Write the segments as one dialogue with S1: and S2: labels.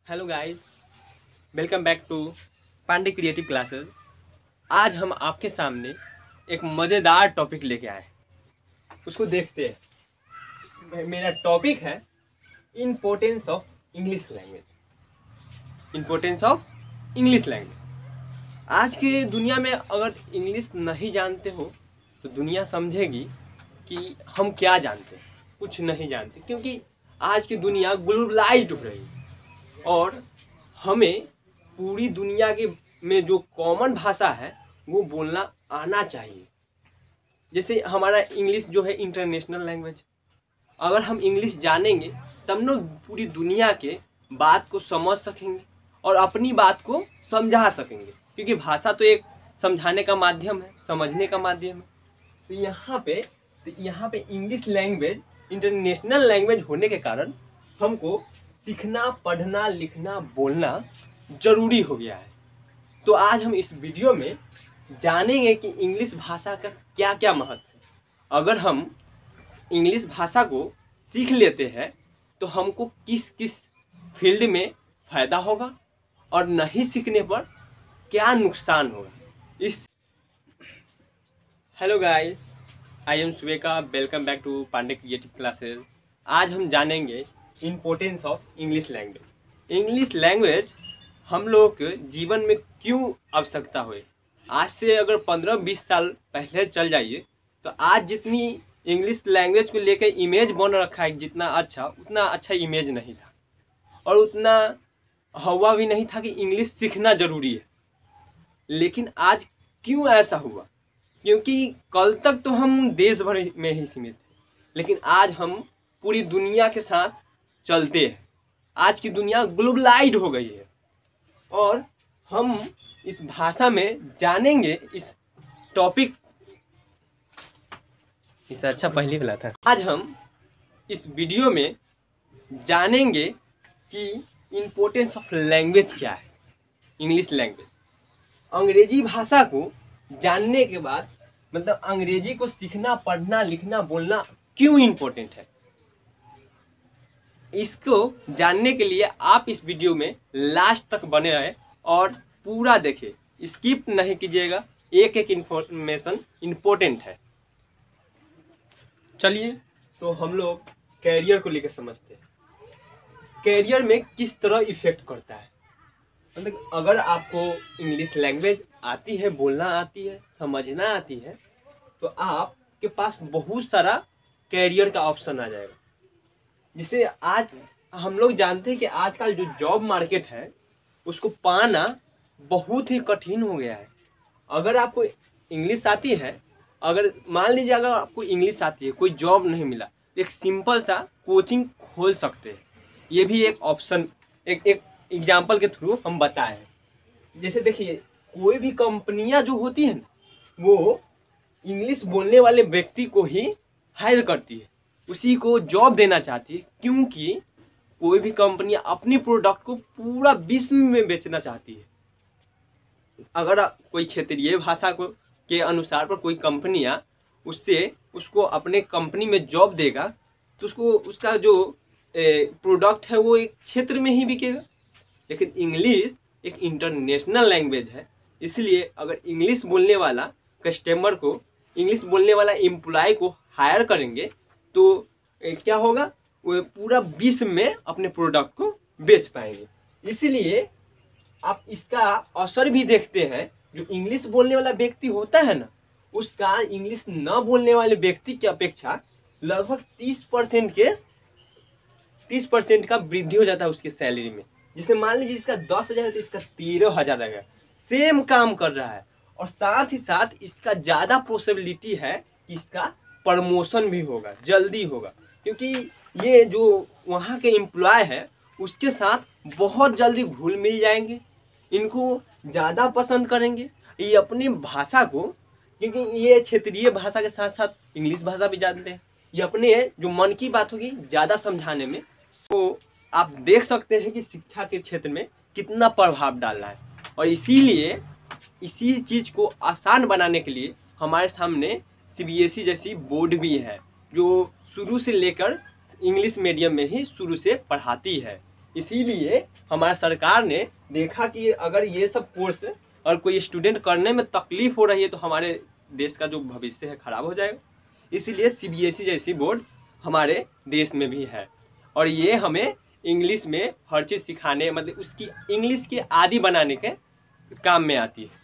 S1: Hello guys, welcome back to Pandey creative classes. आज हम आपके सामने एक मज़ेदार टॉपिक लेके आए, उसको देखते हैं। मेरा टॉपिक है importance of English language. Importance of English language. आज की दुनिया में अगर इंग्लिश नहीं जानते हो तो दुनिया समझेगी कि हम क्या जानते हैं, कुछ नहीं जानते, क्योंकि आज की दुनिया ग्लोबलाइज्ड हो रही है और हमें पूरी दुनिया के में जो कॉमन भाषा है वो बोलना आना चाहिए। जैसे हमारा इंग्लिश जो है इंटरनेशनल लैंग्वेज, अगर हम इंग्लिश जानेंगे तब न पूरी दुनिया के बात को समझ सकेंगे और अपनी बात को समझा सकेंगे, क्योंकि भाषा तो एक समझाने का माध्यम है, समझने का माध्यम है। तो यहाँ पे इंग्लिश लैंग्वेज इंटरनेशनल लैंग्वेज होने के कारण हमको सीखना, पढ़ना, लिखना, बोलना जरूरी हो गया है। तो आज हम इस वीडियो में जानेंगे कि इंग्लिश भाषा का क्या क्या महत्व है। अगर हम इंग्लिश भाषा को सीख लेते हैं तो हमको किस किस फील्ड में फ़ायदा होगा और नहीं सीखने पर क्या नुकसान होगा। Hello guys, I am Suveka, welcome back to Pandey creative classes. आज हम जानेंगे importance of English language. English language हम लोग के जीवन में क्यों आवश्यकता हुई। आज से अगर 15-20 साल पहले चल जाइए तो आज जितनी इंग्लिश लैंग्वेज को लेकर इमेज बन रखा है, जितना अच्छा, उतना अच्छा इमेज नहीं था और उतना हवा भी नहीं था कि इंग्लिश सीखना ज़रूरी है। लेकिन आज क्यों ऐसा हुआ? क्योंकि कल तक तो हम देश भर में ही सीमित थे, लेकिन आज हम पूरी दुनिया के साथ चलते हैं। आज की दुनिया ग्लोबलाइज्ड हो गई है और हम इस भाषा में जानेंगे इस टॉपिक। इससे अच्छा पहले वाला था। आज हम इस वीडियो में जानेंगे कि इम्पोर्टेंस ऑफ लैंग्वेज क्या है, इंग्लिश लैंग्वेज। अंग्रेजी भाषा को जानने के बाद मतलब अंग्रेजी को सीखना, पढ़ना, लिखना, बोलना क्यों इम्पोर्टेंट है, इसको जानने के लिए आप इस वीडियो में लास्ट तक बने रहे और पूरा देखें, स्किप नहीं कीजिएगा। एक एक इन्फॉर्मेशन इम्पोर्टेंट है। चलिए तो हम लोग कैरियर को लेकर समझते हैं। कैरियर में किस तरह इफेक्ट करता है। मतलब अगर आपको इंग्लिश लैंग्वेज आती है, बोलना आती है, समझना आती है, तो आपके पास बहुत सारा कैरियर का ऑप्शन आ जाएगा। जिसे आज हम लोग जानते हैं कि आजकल जो जॉब मार्केट है उसको पाना बहुत ही कठिन हो गया है। अगर आपको इंग्लिश आती है, अगर मान लीजिए अगर आपको इंग्लिश आती है, कोई जॉब नहीं मिला, तो एक सिंपल सा कोचिंग खोल सकते हैं। ये भी एक ऑप्शन, एक एग्जाम्पल के थ्रू हम बताए हैं। जैसे देखिए, कोई भी कंपनियां जो होती है ना, वो इंग्लिश बोलने वाले व्यक्ति को ही हायर करती है, उसी को जॉब देना चाहती है, क्योंकि कोई भी कंपनी अपनी प्रोडक्ट को पूरा विश्व में बेचना चाहती है। अगर कोई क्षेत्रीय भाषा को के अनुसार पर कोई कंपनियां उसको अपने कंपनी में जॉब देगा तो उसका जो प्रोडक्ट है वो एक क्षेत्र में ही बिकेगा। लेकिन इंग्लिश एक इंटरनेशनल लैंग्वेज है, इसलिए अगर इंग्लिश बोलने वाला कस्टमर को, इंग्लिश बोलने वाला एम्प्लॉय को हायर करेंगे तो क्या होगा, वो पूरा विश्व में अपने प्रोडक्ट को बेच पाएंगे। इसीलिए आप इसका असर भी देखते हैं। जो इंग्लिश बोलने वाला व्यक्ति होता है ना, उसका इंग्लिश न बोलने वाले व्यक्ति की अपेक्षा लगभग 30% का वृद्धि हो जाता है उसकी सैलरी में। जिससे मान लीजिए इसका 10,000 है तो इसका 13,000 रहेगा। सेम काम कर रहा है और साथ ही साथ इसका ज़्यादा पॉसिबिलिटी है कि इसका प्रमोशन भी होगा, जल्दी होगा, क्योंकि ये जो वहाँ के एम्प्लॉय है उसके साथ बहुत जल्दी घुल मिल जाएंगे, इनको ज़्यादा पसंद करेंगे। ये अपनी भाषा को, क्योंकि ये क्षेत्रीय भाषा के साथ साथ इंग्लिश भाषा भी जानते हैं, ये अपने जो मन की बात होगी ज़्यादा समझाने में, तो आप देख सकते हैं कि शिक्षा के क्षेत्र में कितना प्रभाव डाल रहा है। और इसीलिए इसी चीज़ को आसान बनाने के लिए हमारे सामने CBSE जैसी बोर्ड भी है, जो शुरू से लेकर इंग्लिश मीडियम में ही शुरू से पढ़ाती है। इसीलिए हमारा सरकार ने देखा कि अगर ये सब कोर्स और कोई स्टूडेंट करने में तकलीफ हो रही है तो हमारे देश का जो भविष्य है खराब हो जाएगा। इसीलिए सीबीएसई जैसी बोर्ड हमारे देश में भी है और ये हमें इंग्लिश में हर चीज़ सिखाने, मतलब उसकी इंग्लिश की आदी बनाने के काम में आती है।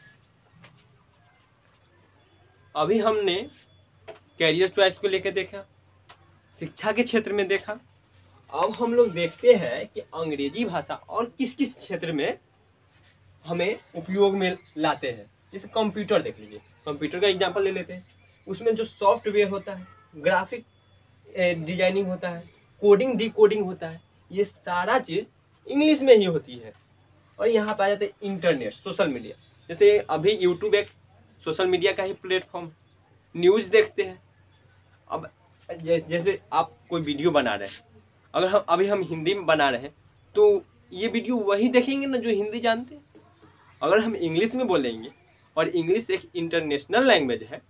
S1: अभी हमने कैरियर चॉइस को लेकर देखा, शिक्षा के क्षेत्र में देखा। अब हम लोग देखते हैं कि अंग्रेजी भाषा और किस किस क्षेत्र में हमें उपयोग में लाते हैं। जैसे कंप्यूटर देख लीजिए, कंप्यूटर का एग्जांपल ले लेते हैं। उसमें जो सॉफ्टवेयर होता है, ग्राफिक डिजाइनिंग होता है, कोडिंग डिकोडिंग होता है, ये सारा चीज़ इंग्लिश में ही होती है। और यहाँ पे आ जाते हैं इंटरनेट, सोशल मीडिया। जैसे अभी यूट्यूब एक सोशल मीडिया का ही प्लेटफॉर्म। न्यूज़ देखते हैं। अब जैसे आप कोई वीडियो बना रहे हैं, अगर हम हिंदी में बना रहे हैं तो ये वीडियो वही देखेंगे ना जो हिंदी जानते हैं। अगर हम इंग्लिश में बोलेंगे और इंग्लिश एक इंटरनेशनल लैंग्वेज है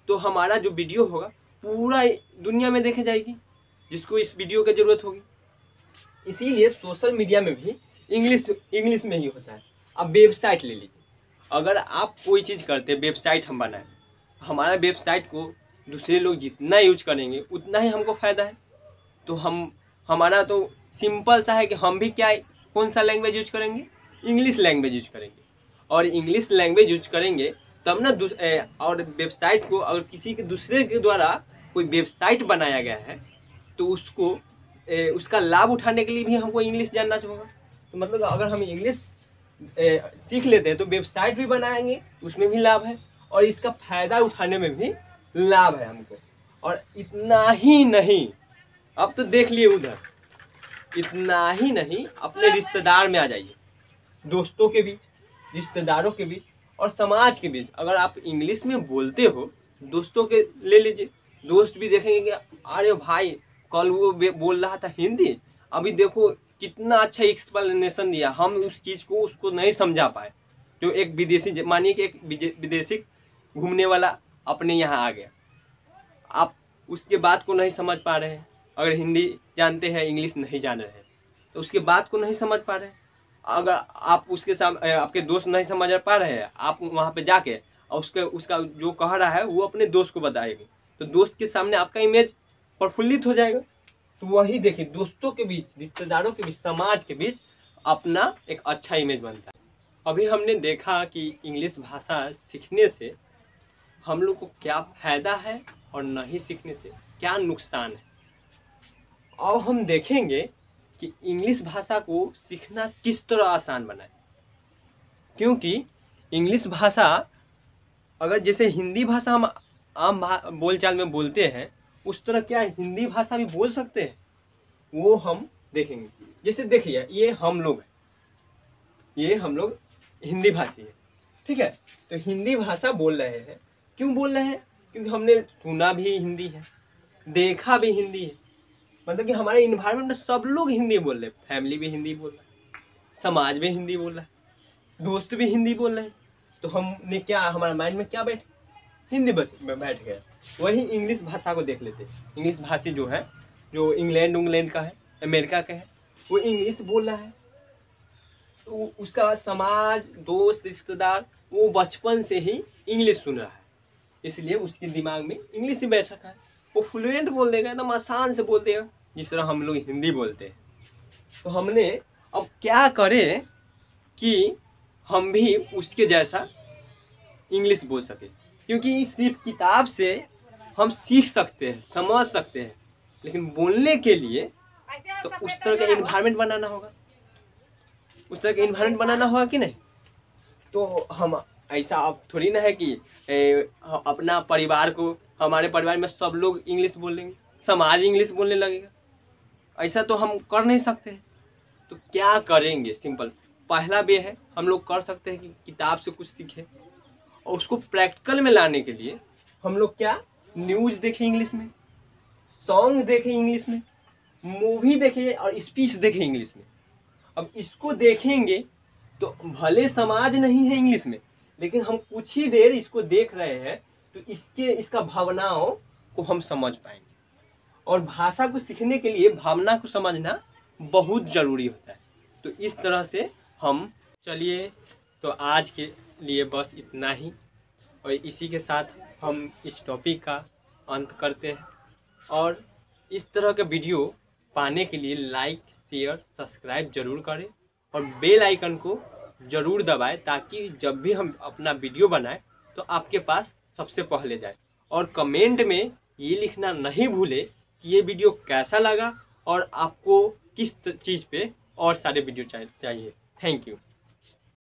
S1: तो हमारा जो वीडियो होगा पूरा दुनिया में देखी जाएगी जिसको इस वीडियो की ज़रूरत होगी। इसीलिए सोशल मीडिया में भी इंग्लिश में ही होता है। अब वेबसाइट ले लीजिए, अगर आप कोई चीज़ करते हैं, वेबसाइट हम बनाएं, हमारा वेबसाइट को दूसरे लोग जितना यूज करेंगे उतना ही हमको फ़ायदा है। तो हमारा तो सिंपल सा है कि हम भी क्या, कौन सा लैंग्वेज यूज करेंगे, इंग्लिश लैंग्वेज यूज करेंगे। और इंग्लिश लैंग्वेज यूज करेंगे तब ना और वेबसाइट को अगर किसी के दूसरे के द्वारा कोई वेबसाइट बनाया गया है तो उसको उसका लाभ उठाने के लिए भी हमको इंग्लिश जानना होगा। तो मतलब अगर हम इंग्लिश सीख लेते हैं तो वेबसाइट भी बनाएंगे, उसमें भी लाभ है और इसका फायदा उठाने में भी लाभ है हमको। और इतना ही नहीं, अब तो देख लिए उधर, इतना ही नहीं, अपने रिश्तेदार में आ जाइए, दोस्तों के बीच, रिश्तेदारों के बीच और समाज के बीच अगर आप इंग्लिश में बोलते हो, दोस्तों के ले लीजिए, दोस्त भी देखेंगे कि अरे भाई कल वो बोल रहा था हिंदी, अभी देखो कितना अच्छा एक्सप्लेनेशन दिया, हम उस चीज़ को उसको नहीं समझा पाए। जो एक विदेशी, मानिए कि एक विदेशी घूमने वाला अपने यहाँ आ गया, आप उसके बात को नहीं समझ पा रहे हैं। अगर हिंदी जानते हैं, इंग्लिश नहीं जान रहे हैं तो उसके बात को नहीं समझ पा रहे हैं। अगर आप उसके सामने, आपके दोस्त नहीं समझ पा रहे हैं, आप वहाँ पे जाके और उसका जो कह रहा है वो अपने दोस्त को बताएंगे तो दोस्त के सामने आपका इमेज प्रफुल्लित हो जाएगा। तो वही देखिए, दोस्तों के बीच, रिश्तेदारों के बीच, समाज के बीच अपना एक अच्छा इमेज बनता है। अभी हमने देखा कि इंग्लिश भाषा सीखने से हम लोग को क्या फायदा है और नहीं सीखने से क्या नुकसान है। अब हम देखेंगे कि इंग्लिश भाषा को सीखना किस तरह आसान बनाए, क्योंकि इंग्लिश भाषा अगर जैसे हिंदी भाषा हम आम बोलचाल में बोलते हैं उस तरह क्या हिंदी भाषा भी बोल सकते हैं, वो हम देखेंगे। जैसे देखिए, ये हम लोग हिंदी भाषी है, ठीक है। तो हिंदी भाषा बोल रहे हैं, क्यों बोल रहे हैं, क्योंकि हमने सुना भी हिंदी है, देखा भी हिंदी है। मतलब कि हमारे इन्वायरमेंट में सब लोग हिंदी बोल रहे हैं, फैमिली भी हिंदी बोल रहा है, समाज भी हिंदी बोल रहा है, दोस्त भी हिंदी बोल रहे हैं। तो हमने क्या, हमारे माइंड में क्या हिंदी बैठ गया। वही इंग्लिश भाषा को देख लेते हैं। इंग्लिश भाषी जो है, जो इंग्लैंड का है, अमेरिका का है, वो इंग्लिश बोल रहा है। तो उसका समाज, दोस्त, रिश्तेदार वो बचपन से ही इंग्लिश सुन रहा है, इसलिए उसके दिमाग में इंग्लिश ही बैठ रखा है। वो फ्लुएंट बोल देगा, एकदम आसान से बोल देगा, जिस तरह हम लोग हिंदी बोलते हैं। तो हमने अब क्या करें कि हम भी उसके जैसा इंग्लिश बोल सके, क्योंकि सिर्फ किताब से हम सीख सकते हैं, समझ सकते हैं, लेकिन बोलने के लिए तो उस तरह का एनवायरनमेंट बनाना होगा, उस तरह का एनवायरनमेंट बनाना होगा कि नहीं। तो हम ऐसा अब थोड़ी ना है कि अपना परिवार को, हमारे परिवार में सब लोग इंग्लिश बोलेंगे, समाज इंग्लिश बोलने लगेगा, ऐसा तो हम कर नहीं सकते। तो क्या करेंगे, सिंपल पहला वे है, हम लोग कर सकते हैं कि किताब से कुछ सीखें और उसको प्रैक्टिकल में लाने के लिए हम लोग क्या, न्यूज़ देखें इंग्लिश में, सॉन्ग देखें इंग्लिश में, मूवी देखें और स्पीच देखें इंग्लिश में। अब इसको देखेंगे तो भले समाज नहीं है इंग्लिश में, लेकिन हम कुछ ही देर इसको देख रहे हैं तो इसका भावनाओं को हम समझ पाएंगे। और भाषा को सीखने के लिए भावना को समझना बहुत जरूरी होता है। तो इस तरह से हम चलिए, तो आज के लिए बस इतना ही, और इसी के साथ हम इस टॉपिक का अंत करते हैं। और इस तरह के वीडियो पाने के लिए लाइक, शेयर, सब्सक्राइब जरूर करें और बेल आइकन को जरूर दबाएं, ताकि जब भी हम अपना वीडियो बनाएं तो आपके पास सबसे पहले जाए। और कमेंट में ये लिखना नहीं भूले कि ये वीडियो कैसा लगा और आपको किस चीज़ पे और सारे वीडियो चाहिए। Thank you.